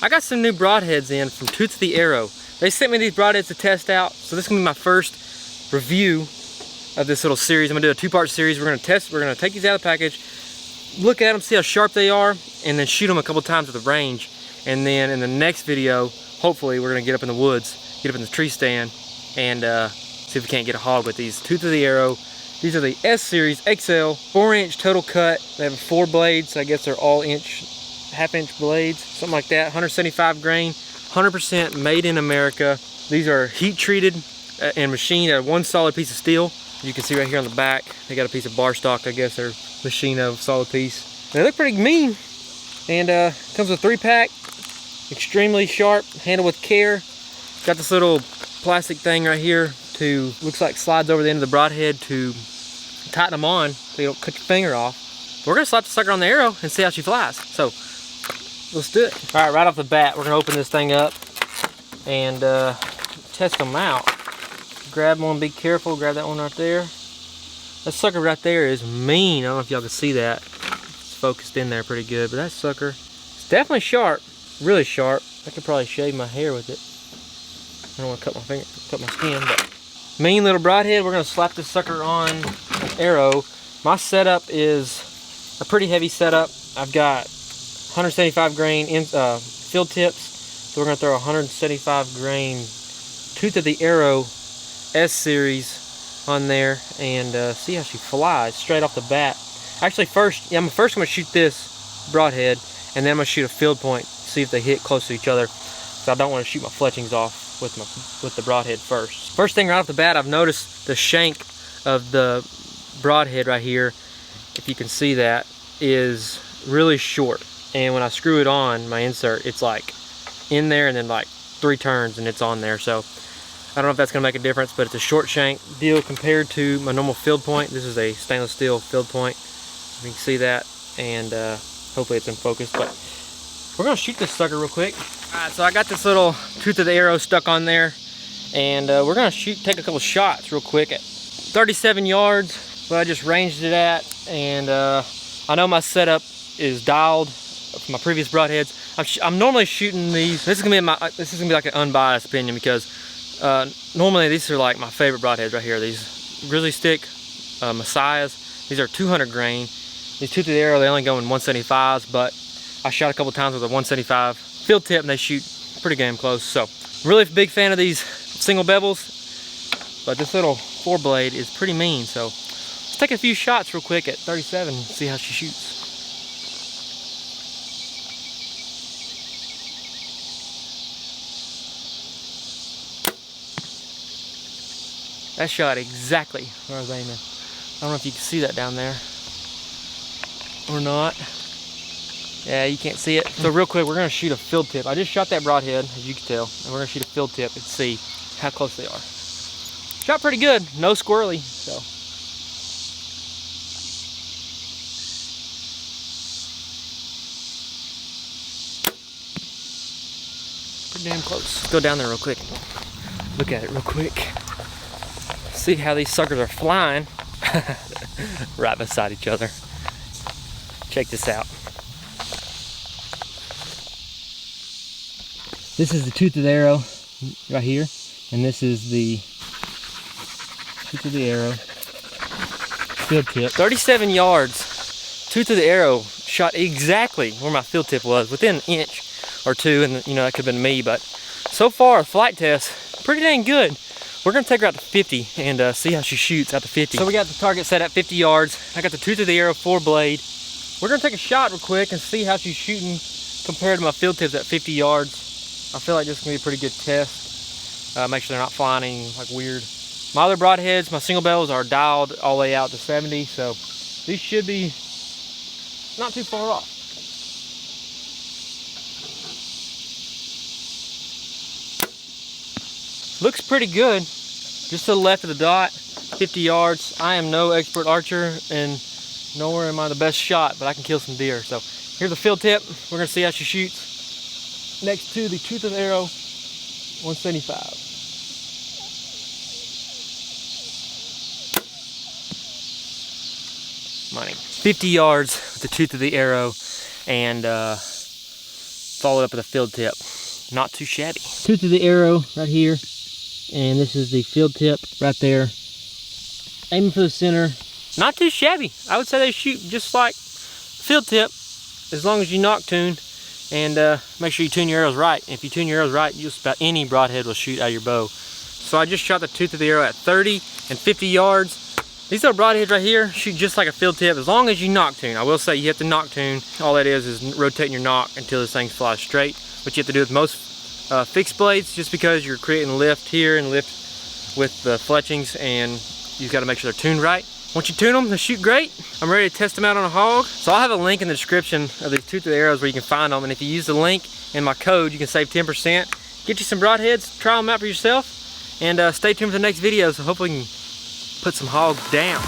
I got some new broadheads in from Tooth of the Arrow. They sent me these broadheads to test out, so this is gonna be my first review of this little series. I'm gonna do a two-part series. We're gonna take these out of the package, look at them, see how sharp they are, and then shoot them a couple times with the range. And then in the next video, hopefully we're gonna get up in the woods, get up in the tree stand, and see if we can't get a hog with these Tooth of the Arrow. These are the S Series XL, 4-inch total cut. They have 4 blades. I guess they're all half-inch blades, something like that. 175 grain, 100% made in America. These are heat treated and machined out of one solid piece of steel. You can see right here on the back, they got a piece of bar stock. I guess they're machined out of a solid piece. They look pretty mean. And comes with a 3-pack, extremely sharp, handled with care. Got this little plastic thing right here to, looks like slides over the end of the broadhead to tighten them on so you don't cut your finger off. We're gonna slap the sucker on the arrow and see how she flies. So let's do it. All right off the bat, we're gonna open this thing up and test them out. Grab one, be careful, grab that one right there. That sucker right there is mean. I don't know if y'all can see that. It's focused in there pretty good, but that sucker is definitely sharp, really sharp. I could probably shave my hair with it. I don't want to cut my skin, but mean little broadhead. We're gonna slap this sucker on an arrow. My setup is a pretty heavy setup. I've got 175 grain field tips, so we're gonna throw 175 grain Tooth of the Arrow S Series on there and see how she flies straight off the bat. Actually, I'm first gonna shoot this broadhead, and then I'm gonna shoot a field point, see if they hit close to each other. So I don't want to shoot my fletchings off with the broadhead first. First thing right off the bat, I've noticed the shank of the broadhead right here, if you can see that, is really short. And when I screw it on, my insert, it's like in there and then like 3 turns and it's on there. So I don't know if that's gonna make a difference, but it's a short shank deal compared to my normal field point. This is a stainless steel field point. You can see that, and hopefully it's in focus, but we're gonna shoot this sucker real quick. All right, so I got this little Tooth of the Arrow stuck on there, and we're gonna take a couple shots real quick at 37 yards, but I just ranged it at, and I know my setup is dialed from my previous broadheads. I'm normally shooting these. This is gonna be like an unbiased opinion, because normally these are like my favorite broadheads right here. These Grizzly Stick Messiahs. These are 200 grain. These Tooth of the Arrow, they only go in 175s, but I shot a couple times with a 175 field tip and they shoot pretty damn close. So really a big fan of these single bevels, but this little 4-blade is pretty mean. So let's take a few shots real quick at 37 and see how she shoots. That shot exactly where I was aiming. I don't know if you can see that down there or not. Yeah, you can't see it. So real quick, we're gonna shoot a field tip. I just shot that broadhead, as you can tell, and we're gonna shoot a field tip and see how close they are. Shot pretty good, no squirrely, so. Pretty damn close. Let's go down there real quick. Look at it real quick. See how these suckers are flying right beside each other. Check this out. This is the Tooth of the Arrow right here, and this is the Tooth of the Arrow field tip. 37 yards. Tooth of the Arrow shot exactly where my field tip was, within an inch or two, and you know, that could have been me, but so far, flight test, pretty dang good. We're gonna take her out to 50 and see how she shoots out to 50. So we got the target set at 50 yards. I got the Tooth of the Arrow 4-blade. We're gonna take a shot real quick and see how she's shooting compared to my field tips at 50 yards. I feel like this is gonna be a pretty good test. Make sure they're not flying any like weird. My other broadheads, my single bells, are dialed all the way out to 70, so these should be not too far off. Looks pretty good. Just to the left of the dot, 50 yards. I am no expert archer, and nowhere am I the best shot, but I can kill some deer. So here's the field tip. We're gonna see how she shoots next to the Tooth of the Arrow 175. Money. 50 yards with the Tooth of the Arrow, and follow it up with a field tip. Not too shabby. Tooth of the arrow right here, and this is the field tip right there. Aiming for the center. Not too shabby. I would say they shoot just like field tip, as long as you knock tune, and make sure you tune your arrows right. If you tune your arrows right, just about any broadhead will shoot out of your bow. So I just shot the tooth of the arrow at 30 and 50 yards. These little broadheads right here shoot just like a field tip, as long as you knock tune. I will say you have to knock tune. All that is rotating your knock until this thing flies straight, which you have to do with most fixed blades, just because you're creating lift here and lift with the fletchings, and you've got to make sure they're tuned right. Once you tune them, they shoot great. I'm ready to test them out on a hog. So I'll have a link in the description of these tooth of the arrows where you can find them, and if you use the link and my code, you can save 10%. Get you some broadheads, try them out for yourself, and stay tuned for the next video, so hopefully we can put some hogs down.